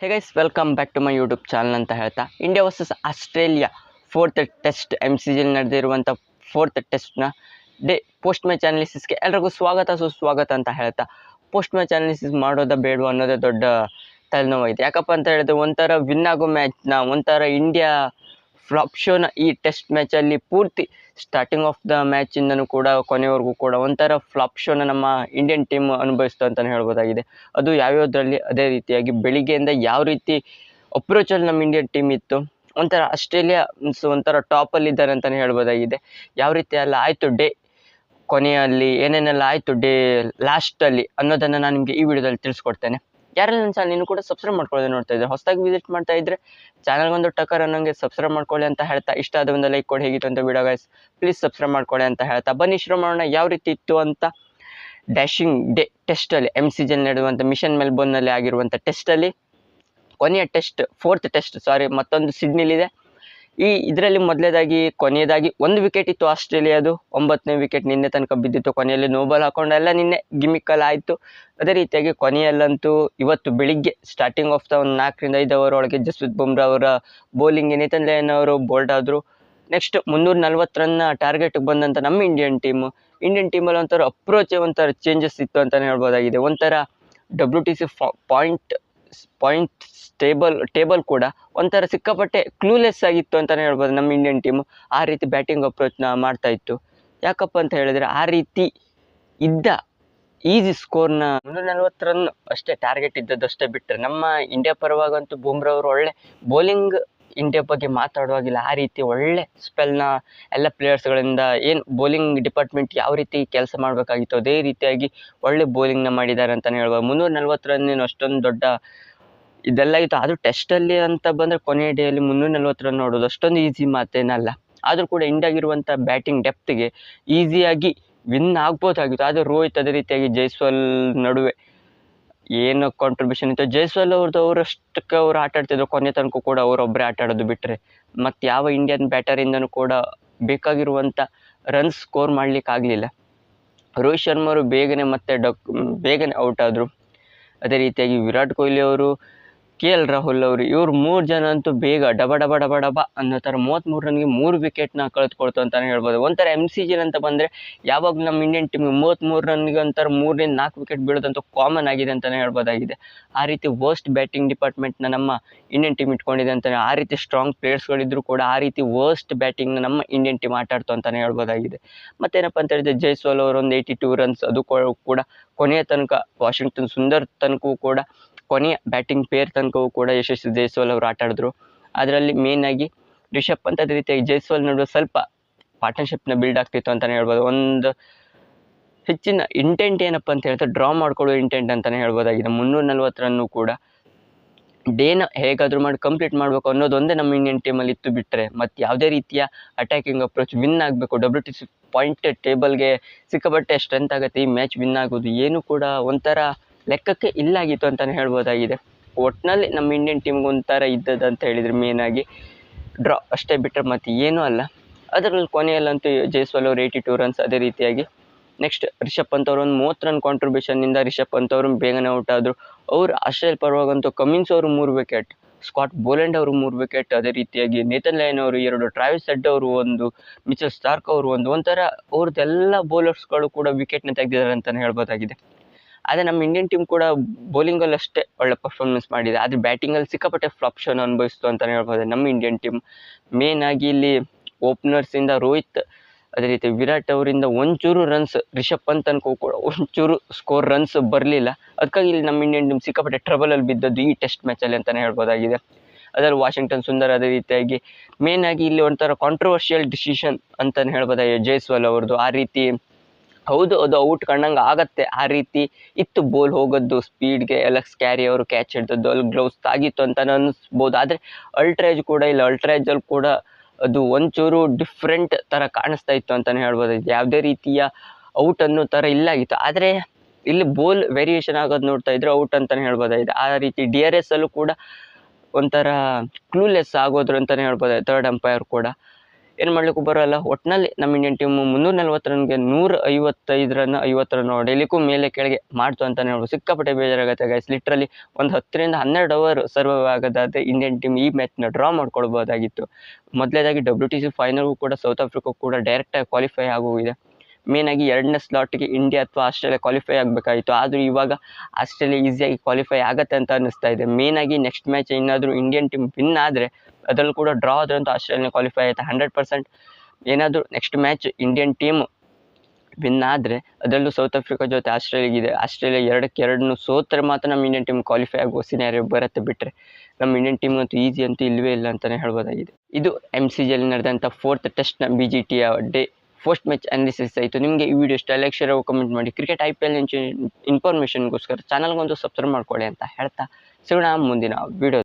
Hey guys welcome back to my YouTube channel ಅಂತ ಹೇಳ್ತಾ India versus Australia fourth test MCGಯಲ್ಲಿ ನಡೆದಿರುವಂಥ fourth ಟೆಸ್ಟ್ನ ಡೇ ಪೋಸ್ಟ್ ಮ್ಯಾಚ್ ಅನಾಲಿಸಿಸ್ಗೆ ಎಲ್ರಿಗೂ ಸುಸ್ವಾಗತ ಅಂತ ಹೇಳ್ತಾ ಪೋಸ್ಟ್ ಮ್ಯಾಚ್ ಅನಾಲಿಸಿಸ್ ಮಾಡೋದ ಬೇಡವಾ ಅನ್ನೋದೇ ದೊಡ್ಡ ತಲೆನೋವಾಗಿದೆ. ಯಾಕಪ್ಪ ಅಂತ ಹೇಳಿದ್ರೆ ಒಂಥರ ವಿನ್ ಆಗೋ ಮ್ಯಾಚ್ನ ಒಂಥರ ಇಂಡಿಯಾ ಫ್ಲಾಪ್ ಶೋನ ಈ ಟೆಸ್ಟ್ ಮ್ಯಾಚಲ್ಲಿ ಪೂರ್ತಿ ಸ್ಟಾರ್ಟಿಂಗ್ ಆಫ್ ದ ಮ್ಯಾಚಿಂದನೂ ಕೂಡ ಕೊನೆವರೆಗೂ ಕೂಡ ಒಂಥರ ಫ್ಲಾಪ್ ಶೋನ ನಮ್ಮ ಇಂಡಿಯನ್ ಟೀಮ್ ಅನುಭವಿಸ್ತು ಅಂತಲೇ ಹೇಳ್ಬೋದಾಗಿದೆ. ಅದು ಯಾವ್ಯಾವುದರಲ್ಲಿ ಅದೇ ರೀತಿಯಾಗಿ ಬೆಳಿಗ್ಗೆಯಿಂದ ಯಾವ ರೀತಿ ಅಪ್ರೋಚಲ್ಲಿ ನಮ್ಮ ಇಂಡಿಯನ್ ಟೀಮ್ ಇತ್ತು, ಒಂಥರ ಆಸ್ಟ್ರೇಲಿಯಾ ಒಂಥರ ಟಾಪಲ್ಲಿ ಇದ್ದಾರೆ ಅಂತಲೇ ಹೇಳ್ಬೋದಾಗಿದೆ. ಯಾವ ರೀತಿ ಎಲ್ಲ ಆಯಿತು ಡೇ ಕೊನೆಯಲ್ಲಿ ಏನೇನೆಲ್ಲ ಆಯಿತು ಡೇ ಲಾಸ್ಟಲ್ಲಿ ಅನ್ನೋದನ್ನು ನಾನು ನಿಮಗೆ ಈ ವಿಡಿಯೋದಲ್ಲಿ ತಿಳಿಸ್ಕೊಡ್ತೇನೆ. ಯಾರೆಲ್ಲ ನನ್ನ ಚಾನಲ್ ಇನ್ನೂ ಕೂಡ ಸಬ್ಸ್ಕ್ರೈಬ್ ಮಾಡ್ಕೊಳ್ಳೋದು ನೋಡ್ತಾ ಇದ್ದಾರೆ, ಹೊಸದಾಗಿ ವಿಸಿಟ್ ಮಾಡ್ತಾ ಇದ್ದರೆ ಚಾನಲ್ಗೊಂದು ಟಕ್ಕರ್ ಅನ್ನೋಂಗೆ ಸಬ್ಸ್ಕ್ರೈಬ್ ಮಾಡ್ಕೊಳ್ಳಿ ಅಂತ ಹೇಳ್ತಾ, ಇಷ್ಟ ಆದ ಒಂದು ಲೈಕ್ ಕೊಡಿ, ಹೇಗಿತ್ತು ಅಂತ ವಿಡಿಯೋ ಗೈಸ್ ಪ್ಲೀಸ್ ಸಬ್ಸ್ಕ್ರೈಬ್ ಮಾಡ್ಕೊಳ್ಳಿ ಅಂತ ಹೇಳ್ತಾ ಬನ್ನಿ ಶುರು ಮಾಡೋಣ. ಯಾವ ರೀತಿ ಇತ್ತು ಅಂತ ಡ್ಯಾಶಿಂಗ್ ಡೇ ಟೆಸ್ಟಲ್ಲಿ MCGಯಲ್ಲಿ ನಡೆಯುವಂಥ ಮಿಷನ್ ಮೆಲ್ಬೋರ್ನ್ನಲ್ಲಿ ಆಗಿರುವಂಥ ಟೆಸ್ಟಲ್ಲಿ ಕೊನೆಯ ಟೆಸ್ಟ್ ಫೋರ್ತ್ ಟೆಸ್ಟ್ ಮತ್ತೊಂದು ಸಿಡ್ನಿಲಿದೆ. ಇದರಲ್ಲಿ ಮೊದಲೇದಾಗಿ ಕೊನೆಯದಾಗಿ ಒಂದು ವಿಕೆಟ್ ಇತ್ತು ಆಸ್ಟ್ರೇಲಿಯಾದು, 9ನೇ ವಿಕೆಟ್ ನಿನ್ನೆ ತನಕ ಬಿದ್ದಿತ್ತು. ಕೊನೆಯಲ್ಲಿ ನೋಬಾಲ್ ಹಾಕೊಂಡೆಲ್ಲ ನಿನ್ನೆ ಗಿಮಿಕಲ್ ಆಯಿತು. ಅದೇ ರೀತಿಯಾಗಿ ಕೊನೆಯಲ್ಲಂತೂ ಇವತ್ತು ಬೆಳಿಗ್ಗೆ ಸ್ಟಾರ್ಟಿಂಗ್ ಆಫ್ ದ ಒಂದು 4ರಿಂದ 5 ಅವರ್ ಒಳಗೆ ಜಸ್ಪ್ರೀತ್ ಬುಮ್ರಾ ಅವರ ಬೌಲಿಂಗ್ ನೇತನ್ ಲಯನ್ ಅವರು ಬೋಲ್ಡ್ ಆದರು. ನೆಕ್ಸ್ಟ್ 340 ರನ್ನ ಟಾರ್ಗೆಟ್ಗೆ ಬಂದಂಥ ನಮ್ಮ ಇಂಡಿಯನ್ ಟೀಮಲ್ಲಿ ಒಂಥರ ಅಪ್ರೋಚೇ ಒಂಥರ ಚೇಂಜಸ್ ಇತ್ತು ಅಂತಲೇ ಹೇಳ್ಬೋದಾಗಿದೆ. ಒಂಥರ WTC ಪಾಯಿಂಟ್ ಟೇಬಲ್ ಕೂಡ ಒಂಥರ ಸಿಕ್ಕಾಪಟ್ಟೆ ಕ್ಲೂಲೆಸ್ ಆಗಿತ್ತು ಅಂತಲೇ ಹೇಳ್ಬೋದು. ನಮ್ಮ ಇಂಡಿಯನ್ ಟೀಮು ಆ ರೀತಿ ಬ್ಯಾಟಿಂಗ್ ಅಪ್ರೋಚ್ನ ಮಾಡ್ತಾ ಇತ್ತು. ಯಾಕಪ್ಪ ಅಂತ ಹೇಳಿದರೆ ಆ ರೀತಿ ಇದ್ದ ಈಸಿ ಸ್ಕೋರ್ನ 340 ರನ್ ಅಷ್ಟೇ ಟಾರ್ಗೆಟ್ ಇದ್ದದ್ದಷ್ಟೇ ಬಿಟ್ಟರೆ ನಮ್ಮ ಇಂಡಿಯಾ ಪರವಾಗಂತೂ ಬುಮ್ರಾ ಅವರು ಒಳ್ಳೆ ಬೌಲಿಂಗ್ ಇಂಡಿಯಾ ಬಗ್ಗೆ ಮಾತಾಡುವಾಗಿಲ್ಲ. ಆ ರೀತಿ ಒಳ್ಳೆ ಸ್ಪೆಲ್ನ ಎಲ್ಲ ಪ್ಲೇಯರ್ಸ್ಗಳಿಂದ ಏನು ಬೌಲಿಂಗ್ ಡಿಪಾರ್ಟ್ಮೆಂಟ್ ಯಾವ ರೀತಿ ಕೆಲಸ ಮಾಡಬೇಕಾಗಿತ್ತು ಅದೇ ರೀತಿಯಾಗಿ ಒಳ್ಳೆ ಬೌಲಿಂಗ್ನ ಮಾಡಿದ್ದಾರೆ ಅಂತಲೇ ಹೇಳ್ಬೋದು. 340 ರನ್ ಅಷ್ಟೊಂದು ದೊಡ್ಡ ಇದೆಲ್ಲ ಇತ್ತು. ಆದರೂ ಟೆಸ್ಟಲ್ಲಿ ಅಂತ ಬಂದರೆ ಕೊನೆಯ ಡೇಯಲ್ಲಿ 340 ರನ್ ನೋಡೋದು ಅಷ್ಟೊಂದು ಈಸಿ ಮಾತೇನಲ್ಲ. ಆದರೂ ಕೂಡ ಇಂಡಿಯಾಗಿರುವಂಥ ಬ್ಯಾಟಿಂಗ್ ಡೆಪ್ತ್ಗೆ ಈಸಿಯಾಗಿ ವಿನ್ ಆಗ್ಬೋದಾಗಿತ್ತು. ಆದರೆ ರೋಹಿತ್ ಅದೇ ರೀತಿಯಾಗಿ ಜೈಸ್ವಾಲ್ ನಡುವೆ ಏನು ಕಾಂಟ್ರಿಬ್ಯೂಷನ್ ಇತ್ತು. ಜೈಸ್ವಾಲ್ ಅವರಷ್ಟಕ್ಕೆ ಅವ್ರು ಆಟ ಆಡ್ತಿದ್ರು, ಕೊನೆ ತನಕ ಕೂಡ ಅವರೊಬ್ಬರೇ ಆಟ ಆಡೋದು ಬಿಟ್ಟರೆ ಮತ್ತು ಯಾವ ಇಂಡಿಯನ್ ಬ್ಯಾಟರಿಂದನೂ ಕೂಡ ಬೇಕಾಗಿರುವಂಥ ರನ್ಸ್ ಸ್ಕೋರ್ ಮಾಡಲಿಕ್ಕೆ ಆಗಲಿಲ್ಲ. ರೋಹಿತ್ ಶರ್ಮಾ ಅವರು ಬೇಗನೆ ಔಟ್ ಆದರು. ಅದೇ ರೀತಿಯಾಗಿ ವಿರಾಟ್ ಕೊಹ್ಲಿ ಅವರು, KL ರಾಹುಲ್ ಅವರು, ಇವರು 3 ಜನ ಅಂತೂ ಬೇಗ ಡಬ ಅನ್ನೋ ಥರ 33 ರನ್ಗೆ 3 ವಿಕೆಟ್ನ ಕಳೆದುಕೊಳ್ತು ಅಂತಲೇ ಹೇಳ್ಬೋದು. ಒಂಥರ MCG ಅಂತ ಬಂದರೆ ಯಾವಾಗ ನಮ್ಮ ಇಂಡಿಯನ್ ಟೀಮ್ಗೆ 33 ರನ್ಗೆ ಒಂಥರ 3ರಿಂದ 4 ವಿಕೆಟ್ ಬೀಳೋದಂತೂ ಕಾಮನ್ ಆಗಿದೆ ಅಂತಲೇ ಹೇಳ್ಬೋದಾಗಿದೆ. ಆ ರೀತಿ ವರ್ಸ್ಟ್ ಬ್ಯಾಟಿಂಗ್ ಡಿಪಾರ್ಟ್ಮೆಂಟ್ನ ನಮ್ಮ ಇಂಡಿಯನ್ ಟೀಮ್ ಇಟ್ಕೊಂಡಿದೆ ಅಂತಲೇ, ಆ ರೀತಿ ಸ್ಟ್ರಾಂಗ್ ಪ್ಲೇಯರ್ಸ್ಗಳಿದ್ರು ಕೂಡ ಆ ರೀತಿ ವರ್ಸ್ಟ್ ಬ್ಯಾಟಿಂಗ್ನ ನಮ್ಮ ಇಂಡಿಯನ್ ಟೀಮ್ ಆಟ ಆಡ್ತು ಅಂತಲೇ ಹೇಳ್ಬೋದಾಗಿದೆ. ಮತ್ತೇನಪ್ಪ ಅಂತ ಹೇಳಿದ್ರೆ ಜೈಸ್ವಾಲ್ ಅವರು ಒಂದು 82 ರನ್ಸ್, ಅದು ಕೂಡ ಕೊನೆಯ ತನಕ ವಾಷಿಂಗ್ಟನ್ ಸುಂದರ್ ತನಕವೂ ಕೂಡ ಕೊನೆಯ ಬ್ಯಾಟಿಂಗ್ ಪೇರ್ ತನಕವೂ ಕೂಡ ಯಶಸ್ವಿ ಜೈಸ್ವಾಲ್ ಅವರು ಆಟ ಆಡಿದ್ರು. ಅದರಲ್ಲಿ ಮೇಯ್ನಾಗಿ ರಿಷಬ್ ಪಂತ್ ಅದೇ ರೀತಿಯಾಗಿ ಜೈಸ್ವಾಲ್ ನಡುವೆ ಸ್ವಲ್ಪ ಪಾರ್ಟ್ನರ್ಶಿಪ್ನ ಬಿಲ್ಡ್ ಆಗ್ತಿತ್ತು ಅಂತಲೇ ಹೇಳ್ಬೋದು. ಒಂದು ಹೆಚ್ಚಿನ ಇಂಟೆಂಟ್ ಏನಪ್ಪ ಅಂತ ಹೇಳಿದ್ರೆ ಡ್ರಾ ಮಾಡ್ಕೊಳ್ಳೋ ಇಂಟೆಂಟ್ ಅಂತಲೇ ಹೇಳ್ಬೋದಾಗಿದೆ. 340 ರನ್ನು ಕೂಡ ಡೇನ ಹೇಗಾದರೂ ಮಾಡಿ ಕಂಪ್ಲೀಟ್ ಮಾಡಬೇಕು ಅನ್ನೋದೊಂದೇ ನಮ್ಮ ಇಂಡಿಯನ್ ಟೀಮಲ್ಲಿ ಇತ್ತು ಬಿಟ್ಟರೆ ಮತ್ತು ಯಾವುದೇ ರೀತಿಯ ಅಟ್ಯಾಕಿಂಗ್ ಅಪ್ರೋಚ್ ವಿನ್ ಆಗಬೇಕು, WTC ಪಾಯಿಂಟ್ ಟೇಬಲ್ಗೆ ಸಿಕ್ಕಾಪಟ್ಟೆ ಸ್ಟ್ರೆಂತ್ ಆಗುತ್ತೆ ಈ ಮ್ಯಾಚ್ ವಿನ್ ಆಗೋದು, ಏನು ಕೂಡ ಒಂಥರ ಲೆಕ್ಕಕ್ಕೆ ಇಲ್ಲಾಗಿತ್ತು ಅಂತಲೇ ಹೇಳ್ಬೋದಾಗಿದೆ. ಒಟ್ಟಿನಲ್ಲಿ ನಮ್ಮ ಇಂಡಿಯನ್ ಟೀಮ್ಗೆ ಒಂಥರ ಇದ್ದದ್ದು ಅಂತ ಹೇಳಿದರೆ ಮೇಯ್ನಾಗಿ ಡ್ರಾ ಅಷ್ಟೇ ಬಿಟ್ಟರೆ ಮತ್ತು ಏನೂ ಅಲ್ಲ. ಅದರಲ್ಲಿ ಕೊನೆಯಲ್ಲಂತೂ ಜೈಸ್ವಾಲ್ ಅವರು 82 ರನ್ಸ್, ಅದೇ ರೀತಿಯಾಗಿ ನೆಕ್ಸ್ಟ್ ರಿಷಬ್ ಪಂತ್ ಅವರು ಒಂದು 30 ರನ್ ಕಾಂಟ್ರಿಬ್ಯೂಷನ್ನಿಂದ ರಿಷಬ್ ಪಂತ್ ಅವರು ಬೇಗನೆ ಔಟ್ ಆದರು. ಅವರು ಆಸ್ಟ್ರೇಲಿಯಾ ಪರವಾಗಂತೂ ಕಮಿನ್ಸ್ ಅವರು 3 ವಿಕೆಟ್, ಸ್ಕಾಟ್ ಬೋಲೆಂಡ್ ಅವರು 3 ವಿಕೆಟ್, ಅದೇ ರೀತಿಯಾಗಿ ನೇತನ್ ಲಯನ್ ಅವರು 2, ಟ್ರಾವಿಸ್ ಹೆಡ್ ಅವರು 1, ಮಿಚೆಲ್ ಸ್ಟಾರ್ಕ್ ಅವರು 1, ಒಂಥರ ಅವ್ರದ್ದೆಲ್ಲ ಬೌಲರ್ಸ್ಗಳು ಕೂಡ ವಿಕೆಟ್ನ ತೆಗೆದಿದ್ದಾರೆ ಅಂತಲೇ ಹೇಳ್ಬೋದಾಗಿದೆ. ಆದರೆ ನಮ್ಮ ಇಂಡಿಯನ್ ಟೀಮ್ ಕೂಡ ಬೌಲಿಂಗಲ್ಲಿ ಅಷ್ಟೇ ಒಳ್ಳೆ ಪರ್ಫಾರ್ಮೆನ್ಸ್ ಮಾಡಿದೆ, ಆದರೆ ಬ್ಯಾಟಿಂಗಲ್ಲಿ ಸಿಕ್ಕಾಪಟ್ಟೆ ಫ್ಲಾಪ್ ಶೋನ ಅನುಭವಿಸ್ತು ಅಂತಲೇ ಹೇಳ್ಬೋದು ನಮ್ಮ ಇಂಡಿಯನ್ ಟೀಮ್. ಮೇಯ್ನಾಗಿ ಇಲ್ಲಿ ಓಪನರ್ಸಿಂದ ರೋಹಿತ್, ಅದೇ ರೀತಿ ವಿರಾಟ್ ಅವರಿಂದ ಒಂಚೂರು ರನ್ಸ್, ರಿಷಬ್ ಪಂತ್ ತನಕ ಕೂಡ ಒಂಚೂರು ಸ್ಕೋರ್ ರನ್ಸ್ ಬರಲಿಲ್ಲ. ಅದಕ್ಕಾಗಿ ಇಲ್ಲಿ ನಮ್ಮ ಇಂಡಿಯನ್ ಟೀಮ್ ಸಿಕ್ಕಾಪಟ್ಟೆ ಟ್ರಬಲಲ್ಲಿ ಬಿದ್ದದ್ದು ಈ ಟೆಸ್ಟ್ ಮ್ಯಾಚಲ್ಲಿ ಅಂತಲೇ ಹೇಳ್ಬೋದಾಗಿದೆ. ಅದರಲ್ಲಿ ವಾಷಿಂಗ್ಟನ್ ಸುಂದರ್ ಅದೇ ರೀತಿಯಾಗಿ ಮೇಯ್ನಾಗಿ ಇಲ್ಲಿ ಒಂಥರ ಕಾಂಟ್ರವರ್ಷಿಯಲ್ ಡಿಸಿಷನ್ ಅಂತಲೇ ಹೇಳ್ಬೋದಾಗಿದೆ ಜೈಸ್ವಾಲ್ ಅವ್ರದ್ದು. ಆ ರೀತಿ ಹೌದು ಅದು ಔಟ್ ಕಂಡಂಗೆ ಆಗತ್ತೆ, ಆ ರೀತಿ ಇತ್ತು ಬೋಲ್ ಹೋಗೋದು ಸ್ಪೀಡ್ಗೆ ಎಲ್ಲ, ಸ್ಕ್ಯಾರಿ ಅವರು ಕ್ಯಾಚ್ ಹಿಡ್ದದ್ದು ಅಲ್ಲಿ ಗ್ಲೌಸ್ ತಾಗಿತ್ತು ಅಂತ ಅನ್ನಿಸ್ಬೋದು. ಆದರೆ ಅಲ್ಟ್ರೇಜ್ ಕೂಡ ಇಲ್ಲ, ಅಲ್ಟ್ರೇಜಲ್ಲಿ ಕೂಡ ಅದು ಒಂಚೂರು ಡಿಫ್ರೆಂಟ್ ಥರ ಕಾಣಿಸ್ತಾ ಇತ್ತು ಅಂತಲೇ ಹೇಳ್ಬೋದು. ಯಾವುದೇ ರೀತಿಯ ಔಟ್ ಅನ್ನೋ ಥರ ಇಲ್ಲಾಗಿತ್ತು. ಆದರೆ ಇಲ್ಲಿ ಬೋಲ್ ವೇರಿಯೇಷನ್ ಆಗೋದು ನೋಡ್ತಾ ಇದ್ರೆ ಔಟ್ ಅಂತಲೇ ಹೇಳ್ಬೋದಾಗಿದೆ. ಆ ರೀತಿ DRS ಅಲ್ಲೂ ಕೂಡ ಒಂಥರ ಕ್ಲೂಲೆಸ್ ಆಗೋದ್ರು ಅಂತಲೇ ಹೇಳ್ಬೋದು ಥರ್ಡ್ ಅಂಪೈರ್ ಕೂಡ. ಏನು ಮಾಡ್ಲಿಕ್ಕೂ ಬರೋಲ್ಲ. ಒಟ್ಟಿನಲ್ಲಿ ನಮ್ಮ ಇಂಡಿಯನ್ ಟೀಮು 340 ರನ್ಗೆ 155 ರನ್ 50 ರನ್ ಹೊಡಿಲಿಕ್ಕೂ ಮೇಲೆ ಕೆಳಗೆ ಮಾಡ್ತು ಅಂತಲೇ ಹೇಳ್ಬೋದು. ಸಿಕ್ಕಾಪಟ್ಟೆ ಬೇಜಾರಾಗುತ್ತೆ ಗೈಸ್. ಲಿಟ್ರಲಿ ಒಂದು 10 ರಿಂದ 12 ಅವರ್ ಸರ್ವೈವ್ ಆಗೋದಾದರೆ ಇಂಡಿಯನ್ ಟೀಮ್ ಈ ಮ್ಯಾಚ್ನ ಡ್ರಾ ಮಾಡ್ಕೊಳ್ಬೋದಾಗಿತ್ತು. ಮೊದಲೇದಾಗಿ WTC ಫೈನಲ್ಗೂ ಕೂಡ ಸೌತ್ ಆಫ್ರಿಕಾ ಕೂಡ ಡೈರೆಕ್ಟಾಗಿ ಕ್ವಾಲಿಫೈ ಆಗೋಗಿದೆ. ಮೇನಾಗಿ 2ನೇ ಸ್ಲಾಟ್ಗೆ ಇಂಡಿಯಾ ಅಥವಾ ಆಸ್ಟ್ರೇಲಿಯಾ ಕ್ವಾಲಿಫೈ ಆಗಬೇಕಾಗಿತ್ತು. ಆದರೂ ಇವಾಗ ಆಸ್ಟ್ರೇಲಿಯಾ ಈಸಿಯಾಗಿ ಕ್ವಾಲಿಫೈ ಆಗುತ್ತೆ ಅಂತ ಅನ್ನಿಸ್ತಾ ಇದೆ. ಮೇನಾಗಿ ನೆಕ್ಸ್ಟ್ ಮ್ಯಾಚ್ ಏನಾದರೂ ಇಂಡಿಯನ್ ಟೀಮ್ ವಿನ್ ಆದರೆ, ಅದರಲ್ಲೂ ಕೂಡ ಡ್ರಾ ಆದ್ರಂತೂ ಆಸ್ಟ್ರೇಲಿಯಾ ಕ್ವಾಲಿಫೈ ಆಯಿತು 100%. ಏನಾದರೂ next match Indian team win ಆದರೆ ಅದರಲ್ಲೂ ಸೌತ್ ಆಫ್ರಿಕಾ ಜೊತೆ ಆಸ್ಟ್ರೇಲಿಯಾಗಿದೆ. ಆಸ್ಟ್ರೇಲಿಯಾ 2-2 ಸೋತ್ರೆ ಮಾತ್ರ ನಮ್ಮ ಇಂಡಿಯನ್ ಟೀಮ್ ಕ್ವಾಲಿಫೈ ಆಗುವ ಸಿನಾರಿಯೋ ಬರುತ್ತೆ. ಬಿಟ್ಟರೆ ನಮ್ಮ ಇಂಡಿಯನ್ ಟೀಮ್ ಅಂತೂ ಈಸಿ ಅಂತೂ ಇಲ್ಲವೇ ಇಲ್ಲ ಅಂತಲೇ ಹೇಳ್ಬೋದಾಗಿದೆ. ಇದು MCGಯಲ್ಲಿ ನಡೆದಂಥ 4th ಟೆಸ್ಟ್ನ BGTಯ ಡೇ ಫಸ್ಟ್ ಮ್ಯಾಚ್ ಅನಾಲಿಸಿಸ್ ಆಯಿತು. ನಿಮಗೆ ಈ ವಿಡಿಯೋ ಇಷ್ಟ, ಲೈಕ್ ಶೇರ್ ಕಮೆಂಟ್ ಮಾಡಿ. ಕ್ರಿಕೆಟ್ IPL ಇನ್ಫಾರ್ಮೇಷನ್ಗೋಸ್ಕರ ಚಾನಲ್ಗೊಂದು ಸಬ್ಸ್ಕ್ರೈಬ್ ಮಾಡ್ಕೊಳ್ಳಿ ಅಂತ ಹೇಳ್ತಾ ಸಿಗೋಣ ಮುಂದಿನ ವಿಡಿಯೋ.